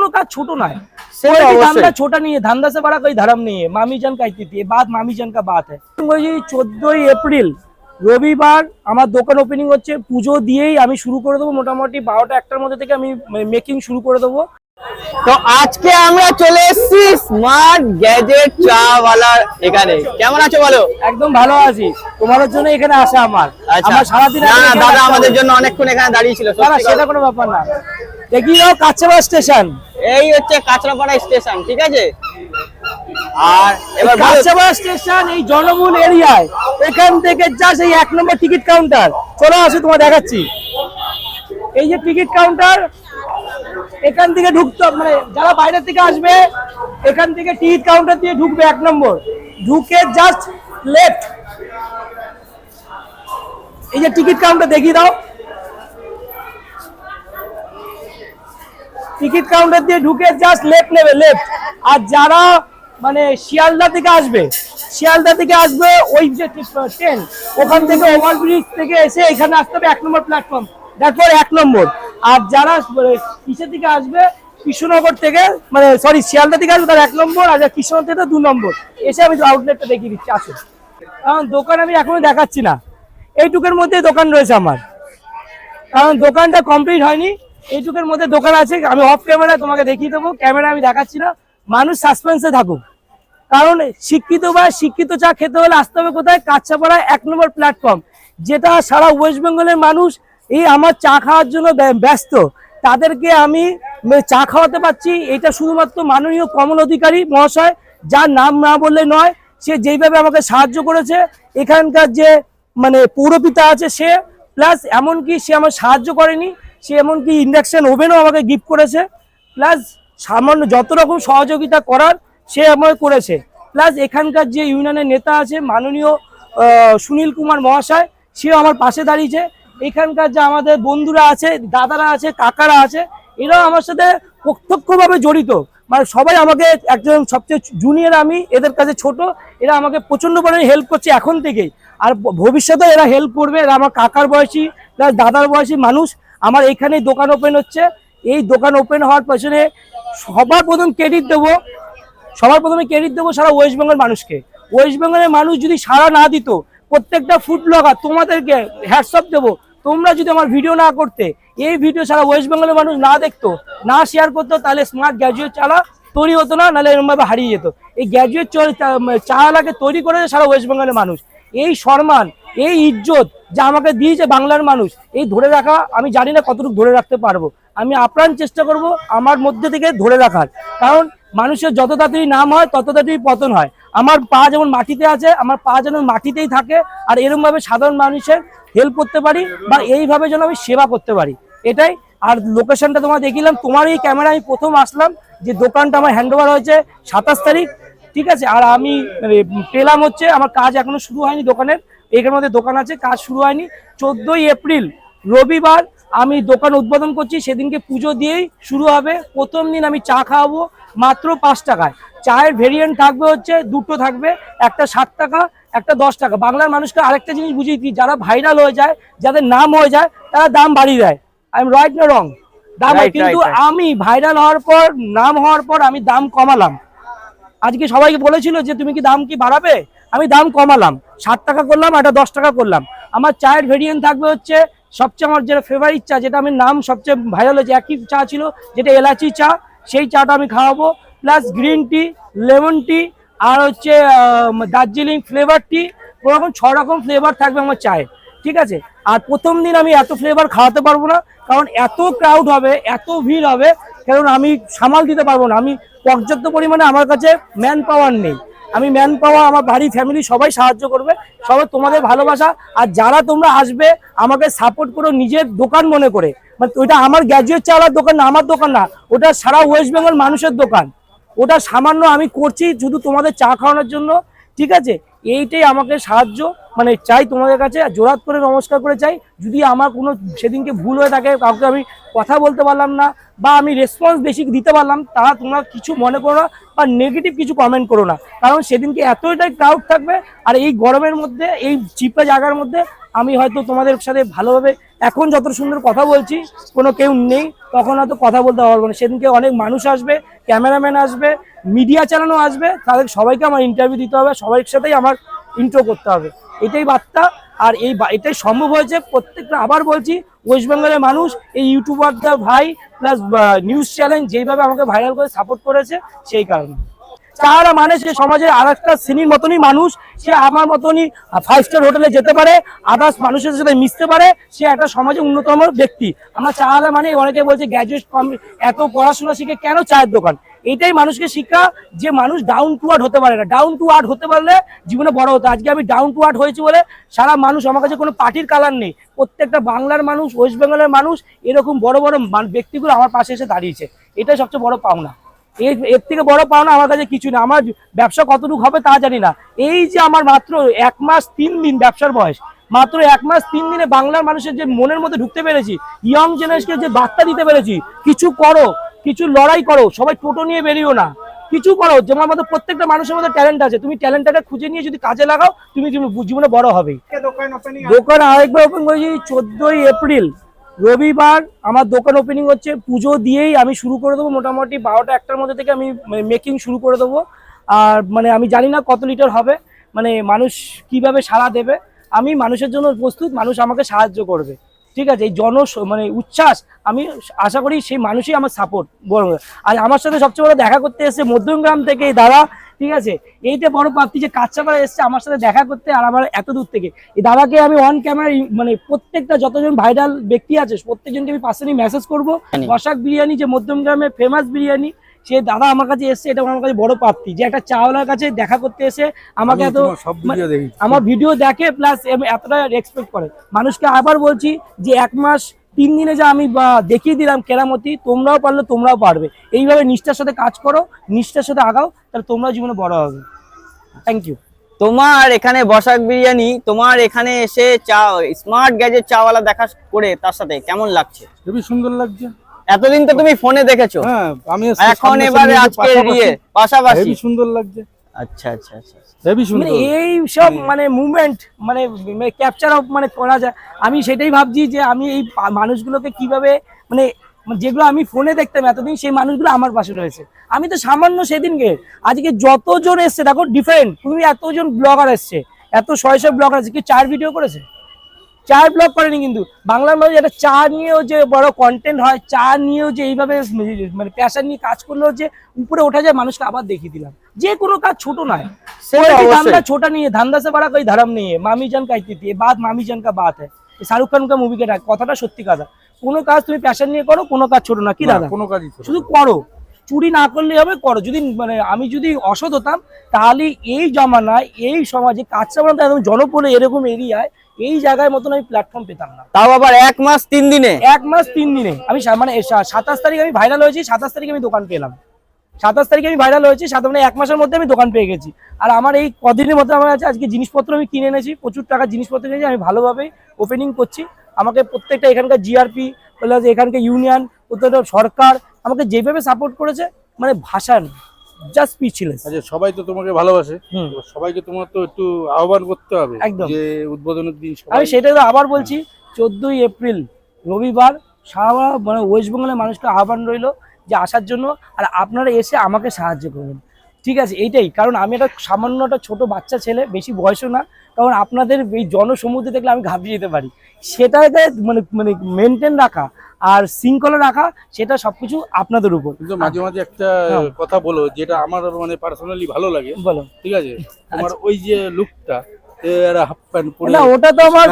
কোনো কাজ ছোট নয়। कोई धंधा छोटा नहीं है, धंधा से बड़ा कोई धर्म नहीं है। मामी जान कहती थी, ये बात मामी जान का बात है। वही 14 এপ্রিল রবিবার আমার দোকান ওপেনিং হচ্ছে। পুজো দিয়েই আমি শুরু করে দেবো, মোটামুটি 12টা-1টার মধ্যে থেকে আমি মেকিং শুরু করে দেবো। তো আজকে আমরা চলে এসেছি স্মার্ট গ্যাজেট চাওয়ালার এখানে। কেমন আছো বলো? একদম ভালো আছি, তোমাদের জন্য এখানে আসা আমার। আমার সারাদিন দাদা আমাদের জন্য অনেকক্ষণ এখানে দাঁড়িয়ে ছিল। সেটা কোনো ব্যাপার না। দেখি নাও কাছড়া স্টেশন, এই হচ্ছে কাঁচরাপাড়া স্টেশন, ঠিক আছে। আর এবার কাছড়া স্টেশন এই জনবহুল এরিয়ায়, এখান থেকে জাস্ট এই 1 নম্বর টিকিট কাউন্টার। চলো আসো তোমার দেখাচ্ছি। এই যে টিকিট কাউন্টার, এখান থেকে ঢুকতে মানে যারা বাইরে থেকে আসবে এখান থেকে টিকিট কাউন্টার দিয়ে ঢুকবে 1 নম্বর, ঢুকে জাস্ট লেফট। এই যে টিকিট কাউন্টার দেখিয়ে দাও, টিকিট কাউন্টার দিয়ে ঢুকে জাস্ট লেফট নেবে, লেফট। আর যারা মানে শিয়ালদা থেকে আসবে, শিয়ালদা থেকে আসবে ওই যে ট্রেন, ওখান থেকে ওভারব্রিজ থেকে এসে এখানে আসতে হবে 1 নম্বর প্ল্যাটফর্ম, তারপর 1 নম্বর। আর যারা কিসের থেকে আসবে, কৃষ্ণনগর থেকে মানে সরি শিয়ালদা থেকে আসবে তার 1 নম্বর, আর কৃষ্ণনগর থেকে 2 নম্বর। এসে আমি আউটলেটটা দেখিয়ে দিচ্ছি, আসো। কারণ দোকান আমি এখনো দেখাচ্ছি না, এইটুকুর মধ্যে দোকান রয়েছে আমার, কারণ দোকানটা কমপ্লিট হয়নি। এইটুকুর মধ্যে দোকান আছে, আমি অফ ক্যামেরা তোমাকে দেখিয়ে দেবো, ক্যামেরা আমি দেখাচ্ছি না। মানুষ সাসপেন্সে থাকুক, কারণ শিক্ষিত চা খেতে হলে আসতে হবে কোথায়? কাছড়াপাড়া 1 নম্বর প্ল্যাটফর্ম, যেটা সারা ওয়েস্ট বেঙ্গলের মানুষ এই আমার চা খাওয়ার জন্য ব্যস্ত, তাদেরকে আমি চা খাওয়াতে পারছি। এটা শুধুমাত্র মাননীয় কমল অধিকারী মহাশয়, যার নাম না বললে নয়, সে যেইভাবে আমাকে সাহায্য করেছে, এখানকার যে মানে পৌরপিতা আছে সে, প্লাস এমনকি সে আমার সাহায্য করেনি, সে এমনকি ইন্ডাকশন ওভেনও আমাকে গিফট করেছে, প্লাস সামান্য যত রকম সহযোগিতা করার সে আমাকে করেছে। প্লাস এখানকার যে ইউনিয়নের নেতা আছে মাননীয় সুনীল কুমার মহাশয়, সেও আমার পাশে দাঁড়িয়েছে। এখানকার যে আমাদের বন্ধুরা আছে, দাদারা আছে, কাকারা আছে, এরাও আমার সাথে প্রত্যক্ষভাবে জড়িত। মানে সবাই আমাকে, একজন সবচেয়ে জুনিয়র আমি, এদের কাছে ছোট, এরা আমাকে প্রচণ্ড পরিমাণে হেল্প করছে এখন থেকেই, আর ভবিষ্যতে এরা হেল্প করবে। এরা আমার কাকার বয়সী প্লাস দাদার বয়সী মানুষ। আমার এইখানেই দোকান ওপেন হচ্ছে। এই দোকান ওপেন হওয়ার পেছনে সবার প্রথমে ক্রেডিট দেবো সারা ওয়েস্ট বেঙ্গল মানুষকে। ওয়েস্ট বেঙ্গলের মানুষ যদি সাড়া না দিত, প্রত্যেকটা ফুড ব্লগার তোমাদেরকে হ্যাটসঅ্যাপ দেবো, তোমরা যদি আমার ভিডিও না করতে, এই ভিডিও সারা ওয়েস্ট বেঙ্গলের মানুষ না দেখতো, না শেয়ার করতো, তাহলে স্মার্ট গ্র্যাজুয়েট চালা তৈরি হতো না, নাহলে এরকমভাবে হারিয়ে যেত। এই গ্র্যাজুয়েট চালাকে তৈরি করেছে সারা ওয়েস্ট বেঙ্গলের মানুষ। এই সম্মান, এই ইজ্জত যা আমাকে দিয়েছে বাংলার মানুষ, এই ধরে রাখা আমি জানি না কতটুকু ধরে রাখতে পারবো। আমি আপ্রাণ চেষ্টা করব আমার মধ্যে থেকে ধরে রাখার, কারণ মানুষের যত তাড়াতাড়ি নাম হয় তত তাড়াতাড়ি পতন হয়। আমার পা যেমন মাটিতে আছে, আমার পা যেন মাটিতেই থাকে, আর এরকমভাবে সাধারণ মানুষের হেল্প করতে পারি, বা এইভাবে যেন আমি সেবা করতে পারি, এটাই। আর লোকেশনটা তোমার দেখিলাম, তোমার এই ক্যামেরা আমি প্রথম আসলাম, যে দোকানটা আমার হ্যান্ডওভার হয়েছে 27 তারিখ, ঠিক আছে। আর আমি পেলাম হচ্ছে, আমার কাজ এখনো শুরু হয়নি দোকানের, এখানের মধ্যে দোকান আছে, কাজ শুরু হয়নি। 14 এপ্রিল রবিবার আমি দোকান উদ্বোধন করছি, সেদিনকে পুজো দিয়েই শুরু হবে। প্রথম দিন আমি চা খাওয়াবো মাত্র 5 টাকায়। চায়ের ভেরিয়েন্ট থাকবে হচ্ছে দুটো থাকবে, একটা 7 টাকা, একটা 10 টাকা। বাংলার মানুষকে আরেকটা জিনিস বুঝিয়ে দিই, যারা ভাইরাল হয়ে যায়, যাদের নাম হয়ে যায়, তারা দাম বাড়িয়ে দেয়। আই এম রাইট না রং? দাম, কিন্তু আমি ভাইরাল হওয়ার পর, নাম হওয়ার পর আমি দাম কমালাম। আজকে সবাইকে বলেছিল যে তুমি কি দাম কি বাড়াবে, আমি দাম কমালাম, 7 টাকা করলাম, এটা 10 টাকা করলাম। আমার চায়ের ভেরিয়েন্ট থাকবে হচ্ছে সবচেয়ে আমার যেটা ফেভারিট চা, যেটা আমি নাম সবচেয়ে ভাইরাল হয়েছে, একই চা ছিল যেটা এলাচি চা, সেই চাটা আমি খাওয়াবো। Plus green tea, lemon tea, আর হচ্ছে দার্জিলিং ফ্লেভার টি, ওরকম 6 রকম ফ্লেভার থাকবে আমার চায়ে, ঠিক আছে। আর প্রথম দিন আমি এত ফ্লেভার খাওয়াতে পারবো না, কারণ এত ক্রাউড হবে, এত ভিড় হবে, কারণ আমি সামাল দিতে পারবো না। আমি পর্যাপ্ত পরিমাণে আমার কাছে ম্যান পাওয়ার নেই। আমি ম্যান পাওয়ার, আমার বাড়ি ফ্যামিলি সবাই সাহায্য করবে, সবাই তোমাদের ভালোবাসা। আর যারা তোমরা আসবে আমাকে সাপোর্ট করো নিজের দোকান মনে করে, মানে ওইটা আমার গ্র্যাজুয়েট চাওয়ার দোকান না, আমার দোকান না, ওটা সারা ওয়েস্ট বেঙ্গল মানুষের দোকান। ওটা সামান্য আমি করছি শুধু তোমাদের চা খাওয়ানোর জন্য, ঠিক আছে। এইটাই আমাকে সাহায্য মানে চাই তোমাদের কাছে, জোরাত করে নমস্কার করে চাই। যদি আমার কোনো সেদিনকে ভুল হয়ে থাকে, কাউকে আমি কথা বলতে পারলাম না বা আমি রেসপন্স বেশি দিতে পারলাম, তারা তোমরা কিছু মনে করো না বা নেগেটিভ কিছু কমেন্ট করো না, কারণ সেদিনকে এতটাই ক্রাউড থাকবে। আর এই গরমের মধ্যে, এই চিপা জায়গার মধ্যে আমি হয়তো তোমাদের সাথে ভালোভাবে এখন যত সুন্দর কথা বলছি কোনো কেউ নেই, তখন হয়তো কথা বলতে পারবো না। সেদিনকে অনেক মানুষ আসবে, ক্যামেরাম্যান আসবে, মিডিয়া চ্যানেলও আসবে, তাদের সবাইকে আমার ইন্টারভিউ দিতে হবে, সবার সাথেই আমার ইন্ট্রো করতে হবে, এটাই বার্তা। আর এটাই সম্ভব হয়েছে প্রত্যেকটা, আবার বলছি, ওয়েস্ট বেঙ্গলের মানুষ এই ইউটিউবারটা ভাই প্লাস নিউজ চ্যানেল যেইভাবে আমাকে ভাইরাল করে সাপোর্ট করেছে সেই কারণে। চাওয়ালা মানে সে সমাজের আর একটা শ্রেণীর মতনই মানুষ, সে আমার মতনই 5 স্টার হোটেলে যেতে পারে, আদার্স মানুষের সাথে মিশতে পারে, সে একটা সমাজে অন্যতম ব্যক্তি। আমরা চাওয়ালা মানে অনেকে বলছে গ্র্যাজুয়েট এত পড়াশোনা শিখে কেন চায়ের দোকান, এইটাই মানুষকে শিক্ষা যে মানুষ ডাউন টু আর্থ হতে পারে না, ডাউন টু আর্থ হতে পারলে জীবনে বড় হতো। আজকে আমি ডাউন টু আর্থ হয়েছি বলে সারা মানুষ, আমার কাছে কোনো পার্টির কালার নেই, প্রত্যেকটা বাংলার মানুষ, ওয়েস্ট বেঙ্গলের মানুষ, এরকম বড় বড় ব্যক্তিগুলো আমার পাশে এসে দাঁড়িয়েছে, এটাই সবচেয়ে বড় পাওনা। এর থেকে বড় পাওনা আমার কাছে কিছু না। আমার ব্যবসা কতটুকু হবে তা জানি না, এই যে আমার মাত্র 1 মাস 3 দিন ব্যবসার বয়স, মাত্র 1 মাস 3 দিনে বাংলার মানুষের যে মনের মধ্যে ঢুকতে পেরেছি, ইয়ং জেনারেশনকে যে বার্তা দিতে পেরেছি, কিছু করো, কিছু লড়াই করো, সবাই টোটো নিয়ে বেরিও না, কিছু করো। যেমন মধ্যে প্রত্যেকটা মানুষের মধ্যে ট্যালেন্ট আছে, তুমি ট্যালেন্টটাকে খুঁজে নিয়ে যদি কাজে লাগাও, তুমি জীবনে বড় হবেই। দোকান আরেকবার ওপেন করেছি 14ই এপ্রিল রবিবার, আমার দোকান ওপেনিং হচ্ছে। পুজো দিয়েই আমি শুরু করে দেবো, মোটামুটি 12টা 1টার মধ্যে থেকে আমি মেকিং শুরু করে দেবো। আর মানে আমি জানি না কত লিটার হবে, মানে মানুষ কিভাবে সাড়া দেবে, আমি মানুষের জন্য প্রস্তুত, মানুষ আমাকে সাহায্য করবে, ঠিক আছে। এই মানে উচ্ছ্বাস, আমি আশা করি সেই মানুষই আমার সাপোর্ট বড়। আর আমার সাথে সবচেয়ে বড় দেখা করতে এসেছে মধ্যমগ্রাম থেকে এই দাদা, ঠিক আছে। এইটা বড় প্রাপ্তি যে কাঁচাপাড়া এসছে আমার সাথে দেখা করতে, আর আমার এত দূর থেকে। এই দাদাকে আমি অন ক্যামেরা, মানে প্রত্যেকটা যতজন ভাইরাল ব্যক্তি আছে প্রত্যেকজনকে আমি পার্সোনালি মেসেজ করবো। বসাক বিরিয়ানি যে মধ্যমগ্রামে ফেমাস বিরিয়ানি, সে দাদা আমার কাছে এসছে, এটা আমার কাছে বড় প্রাপ্তি যে একটা চাওয়ালার কাছে দেখা করতে এসে আমাকে এত আমার ভিডিও দেখে, প্লাস এতটা রেসপেক্ট করে মানুষকে। আবার বলছি যে 1 মাস 3 দিনে যে আমি দেখিয়ে দিলাম কেরামতি, তোমরাও পারলে তোমরাও পারবে। এইভাবে নিষ্ঠার সাথে কাজ করো, নিষ্ঠার সাথে আগাও, তাহলে তোমরাও জীবনে বড় হবে। Thank you. তোমার এখানে বসাক বিরিয়ানি, তোমার এখানে এসে চা স্মার্ট গ্যাজেট চাওয়ালা দেখা করে তার সাথে কেমন লাগছে? খুবই সুন্দর লাগছে। এতদিন তো তুমি ফোনে দেখেছো, হ্যাঁ আমি এখন এবারে আজকে দিয়ে পাশাপাশি খুবই সুন্দর লাগছে। আচ্ছা আচ্ছা আচ্ছা, খুবই সুন্দর। এই সব মানে মুভমেন্ট মানে ক্যাপচার মানে করা যায়। আমি সেটাই ভাবছি যে আমি এই মানুষগুলোকে কিভাবে মানে যেগুলো আমি ফোনে দেখতাম এতদিন, সেই মানুষগুলো আমার পাশে রয়েছে। আমি তো সামান্য সেদিনকে, আজকে যতজন এসছে দেখো ডিফারেন্ট, তুমি এতজন ব্লগার এসছে, এত 100 ব্লগার আছে, কি 4 ভিডিও করেছে? 4 ব্লগ করেনি, কিন্তু বাংলার মানুষ একটা চা নিয়েও যে বড় কন্টেন্ট হয়, চা নিয়েও যে এইভাবে মানে প্যাশন নিয়ে কাজ করলেও যে উপরে ওঠা যায়, মানুষকে আবার দেখিয়ে দিলাম যে কোনো কাজ ছোট নয়। धंधा छोटा नहीं है, धंधा से बड़ा कोई धर्म नहीं है। मामी जान कहती थी, ये बात मामी जान का बात है, শাহরুখ খান का মুভি কে কথাটা সত্যি কথা। কোনো কাজ তুমি প্যাশন নিয়ে করো, কোনো কাজ ছোট না, কি দাদা? কোনো কাজই শুধু করো, চুরি না করলে হবে, করো। যদি মানে আমি যদি অসৎ হতাম, তাহলে এই জমানায় এই সমাজে কাজটা বানাতে একদম জনপ্রিয় এরকম এরিয়ায় এই জায়গার মতন আমি প্ল্যাটফর্ম পেতাম না। তাও আবার 1 মাস 3 দিনে, 1 মাস 3 দিনে আমি মানে 27 তারিখ আমি ভাইরাল হয়েছি, 27 তারিখে আমি দোকান পেলাম, 27 তারিখে আমি ভাইরাল হয়েছি, 7 মানে 1 মাসের মধ্যে আমি দোকান পেয়ে গেছি। আর আমার এই কদিনের মধ্যে আমার আছে, আজকে জিনিসপত্র আমি কিনে এনেছি, প্রচুর টাকার জিনিসপত্র কিনেছি, আমি ভালোভাবে ওপেনিং করছি। আমাকে প্রত্যেকটা এখানকার জিআরপি প্লাস এখানকার ইউনিয়ন, প্রত্যেকটা সরকার আমাকে যেভাবে সাপোর্ট করেছে, মানে ভাষা নেই, জাস্ট স্পিচলেস। আচ্ছা, সবাই তো তোমাকে ভালোবাসে, সবাইকে তোমার তো একটু আহ্বান করতে হবে একদম যে উদ্বোধনের দিন আমি সেটাই তো আবার বলছি, 14ই এপ্রিল রবিবার সারা মানে ওয়েস্ট বেঙ্গলের মানুষকে আহ্বান রইল যে আসার জন্য, আর আপনারা এসে আমাকে সাহায্য করবেন, ঠিক আছে? এইটাই কারণ আমি একটা সামান্য একটা ছোট বাচ্চা ছেলে, বেশি বয়সও না, কারণ আপনাদের এই জনসমুদ্রে দেখলে আমি ঘাবড়িয়ে যেতে পারি, সেটাকে মানে মানে মেনটেন রাখা আর শৃঙ্খলা রাখা, সেটা সবকিছু আপনাদের উপর। কিন্তু মাঝে মাঝে একটা কথা বলো যেটা আমার মানে পার্সোনালি ভালো লাগে, বলো। ঠিক আছে, তোমার ওই যে লুকটা, হাফ প্যান্ট পরে, না ওটা তো আমার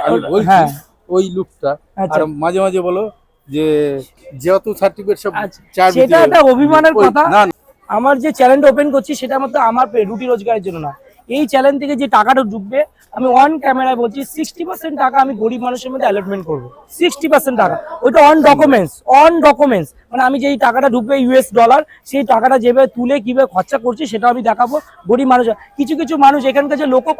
আমি বলছি হ্যাঁ ওই লুকটা, আর মাঝে মাঝে বলো যে যেহেতু সার্টিফিকেট সব সেটা একটা অভিমানের কথা। আমার যে চ্যানেলটা ওপেন করছি সেটা মতো আমার রুটি রোজগারের জন্য না, এই চ্যানেল থেকে যে টাকাটা ঢুকবে, আমি অন ক্যামেরায় বলছি 60% টাকা আমি গরিব মানুষের মধ্যে অ্যালটমেন্ট করবো। 60% টাকা ওইটা অন ডকুমেন্টস, মানে আমি যেই টাকাটা ঢুকবে US ডলার, সেই টাকাটা যেভাবে তুলে কিভাবে খরচা করছি সেটা আমি দেখাবো গরিব মানুষ। কিছু কিছু মানুষ এখানকার যে লোকো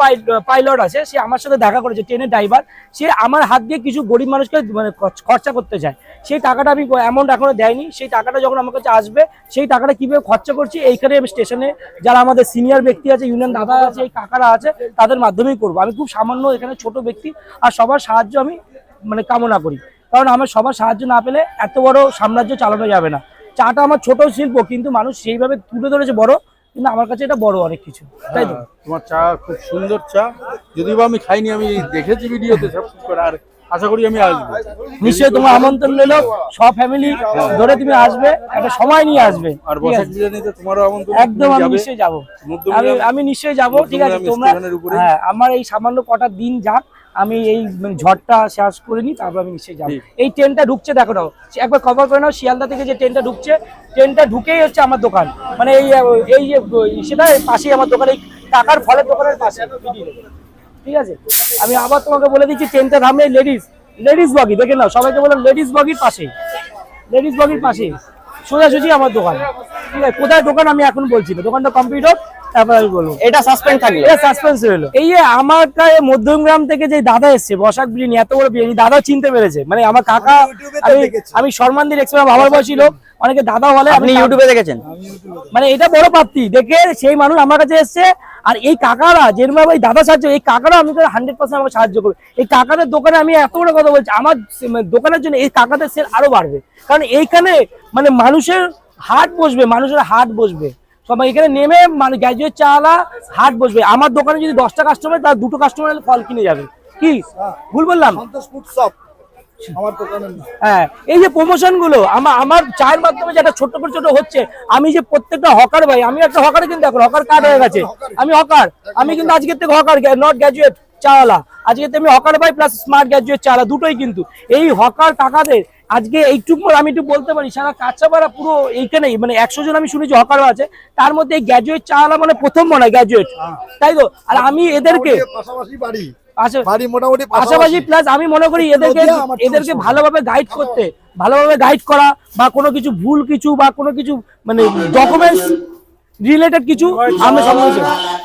পাইলট আছে, সে আমার সাথে দেখা করেছে, ট্রেনের ড্রাইভার, সে আমার হাত দিয়ে কিছু গরিব মানুষকে মানে খরচা করতে চায়, সেই টাকাটা আমি অ্যামাউন্ট এখনো দেয়নি। সেই টাকাটা যখন আমার কাছে আসবে, সেই টাকাটা কিভাবে খরচা করছি এইখানে স্টেশনে যারা আমাদের সিনিয়র ব্যক্তি আছে, ইউনিয়ন দাদা আছে, এই কাকারা আছে, তাদের মাধ্যমেই করবো। আমি খুব সামান্য এখানে ছোট ব্যক্তি, আর সবার সাহায্য আমি মানে কামনা করি, কারণ আমার সবার সাহায্য না পেলে এত বড় সাম্রাজ্য চালানো যাবে না। চাটা আমার ছোট শিল্প, কিন্তু মানুষ সেইভাবে তুলে ধরেছে বড়, কিন্তু আমার কাছে এটা বড় অনেক কিছু, তাই তো? তোমার চা খুব সুন্দর চা, যদিও বা আমি খাইনি, আমি দেখেছি ভিডিওতে সব কিছু করে, আর আশা করি আমি আসবো। নিশ্চয়ই তোমার আমন্ত্রণ রইলো, সব ফ্যামিলি ধরে তুমি আসবে, একটা সময় নিয়ে আসবে, আর ঠিক বসাক আছে? বিরিয়ানিতে তোমারও আমন্ত্রণ, একদম, আমি নিশ্চয়ই যাবো, আমি নিশ্চয়ই যাবো, ঠিক আছে? তোমরা হ্যাঁ, আমার এই সামান্য কটা দিন যাক, আমি এই মানে ঝড়টা শেষ করে নিই, তারপর আমি নিশ্চয়ই যাবো। এই ট্রেনটা ঢুকছে, দেখো নাও একবার কভার করে নাও, শিয়ালদা থেকে যে ট্রেনটা ঢুকছে, ট্রেনটা ঢুকেই হচ্ছে আমার দোকান, মানে এই যে সেটা পাশেই আমার দোকান, এই টাকার ফলের দোকানের পাশে, ঠিক আছে? আমি আবার তোমাকে বলে দিচ্ছি, ট্রেনটা থামলে লেডিস বগি দেখে নাও, সবাইকে বলো লেডিস বগির পাশে সোজাসুজি আমার দোকান, ঠিক আছে? কোথায় দোকান আমি এখন বলছি না, দোকানটা কমপ্লিট হোক তারপর আমি বলবো। এটা সাসপেন্ড থাকলো, এটা সাসপেন্স হলো। এই যে আমার মধ্যমগ্রাম থেকে যে দাদা এসছে, বসাক বিরিয়ানি, এত বড় বিরিয়ানি, দাদা চিনতে পেরেছে, মানে আমার কাকা, আমি সম্মান দিয়ে দেখছি, বাবার বয়সী লোক, অনেকে দাদা বলে, আপনি ইউটিউবে দেখেছেন, মানে এটা বড় প্রাপ্তি দেখে সেই মানুষ আমার কাছে এসছে। আর এই কাকারা যেরকম ভাবে দাদা সাহায্য, এই কাকারা আমি 100% আমাকে সাহায্য করবে। এই কাকাদের দোকানে আমি এত বড় কথা বলছি, আমার দোকানের জন্য এই কাকাদের সেল আরো বাড়বে, কারণ এইখানে মানে মানুষের হাট বসবে, সবাই এখানে নেমে, মানে গ্র্যাজুয়েট চাওয়ালা হাট বসবে। আমার দোকানে যদি 10টা কাস্টমার, তার 2টো কাস্টমার ফল কিনে যাবে, কি ভুল বললাম? হ্যাঁ, এই যে প্রমোশন গুলো আমার চায়ের মাধ্যমে যেটা ছোট হচ্ছে, আমি যে প্রত্যেকটা হকার ভাই, আমি একটা হকার, কিন্তু এখন হকার কার্ড হয়ে গেছে, আমি হকার, আমি কিন্তু আজকের থেকে হকার, নট গ্র্যাজুয়েট চাওয়ালা, আজকে থেকে আমি হকার ভাই প্লাস স্মার্ট গ্র্যাজুয়েট চাওয়ালা, দুটোই। কিন্তু এই হকার টাকাদের আজকে এইটুকু আমি একটু বলতে পারি, সারা কাঁচাপাড়া পুরো এইখানেই মানে 100 জন আমি শুনেছি হকার আছে, তার মধ্যে এই গ্র্যাজুয়েট চাওয়ালা মানে প্রথম মনে হয় গ্র্যাজুয়েট, তাই তো? আর আমি এদেরকে পাশাপাশি প্লাস আমি মনে করি এদেরকে ভালোভাবে গাইড করা, বা কোনো কিছু ভুল কিছু বা কোনো কিছু মানে ডকুমেন্টস রিলেটেড কিছু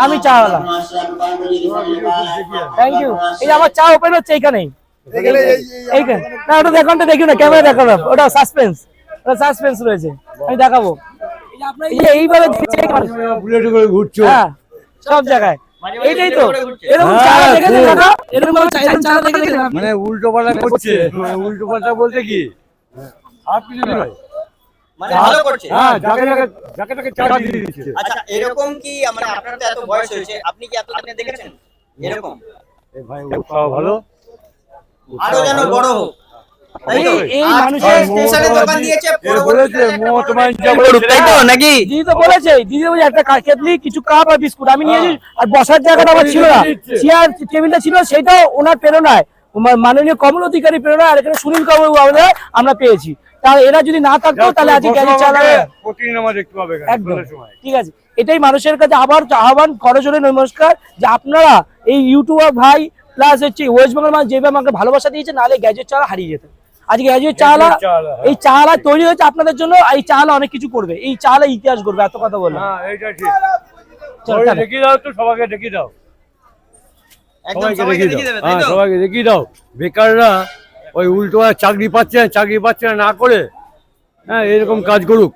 আমি চাওয়ালা। Thank you. এই যে আমার চা ওপেন হচ্ছে এইখানেই, না ওটা দেখানটা দেখি না, ক্যামেরা দেখানো, ওটা সাসপেন্স রয়েছে, আমি দেখাবো। এইভাবে ঘুরছো সব জায়গায়, এইটাই তো, এরকম চারা দেখেছেন দাদা? এরকম চারা দেখেছেন? মানে উল্টো পাল্টা করছে, উল্টো পাল্টা বলতে কি আর কিছু নয়, মানে ভালো করছে। হ্যাঁ, যাকে চা দিয়ে দিচ্ছে। আচ্ছা, এরকম কি মানে আপনার তো এত বয়স হয়েছে, আপনি কি এতদিনে দেখেছেন এরকম? এই ভাই উৎসাহ ভালো, আরো যেন বড় হোক, তাই তো? এই আর মানুষের স্টেশনে দোকান দিয়েছে, বলেছে মহতমাইন যা করুক, তাই তো নাকি? দিদি তো বলেছে একটা কেটলি, কিছু কাপ আর বিস্কুট আমি নিয়েছি, আর বসার জায়গাটা আমার ছিল না, চেয়ার টেবিলটা ছিল, সেটাও ওনার প্রেরণায়, মাননীয় কমল অধিকারী প্রেরণা, আর এখানে সুনীল কাবু আমরা পেয়েছি। তাহলে এরা যদি না থাকতো, তাহলে আজকে গ্যারেজ চালাবে প্রতিদিন আমার দেখতে পাবে একদম, ঠিক আছে? এটাই মানুষের কাছে আবার আহ্বান, করজোরে নমস্কার, যে আপনারা এই ইউটিউবার ভাই প্লাস হচ্ছে ওয়েস্ট বেঙ্গল মানুষ যেভাবে আমাকে ভালোবাসা দিয়েছে, নাহলে গ্যাজেট চালা হারিয়ে যেত। আজকে গ্যাজুয়েট চাওয়ালা, এই চাওয়ালা তৈরি হয়েছে আপনাদের জন্য, এই চাওয়ালা অনেক কিছু করবে, এই চাওয়ালা ইতিহাস করবে, এত কথা বললাম। হ্যাঁ, এইটা ঠিক। সবাইকে দেখিয়ে দাও তো, সবাইকে দেখিয়ে দাও, সবাইকে দেখিয়ে দাও, হ্যাঁ সবাইকে দেখিয়ে দাও। বেকাররা ওই উল্টো চাকরি পাচ্ছে না না করে, হ্যাঁ এরকম কাজ করুক।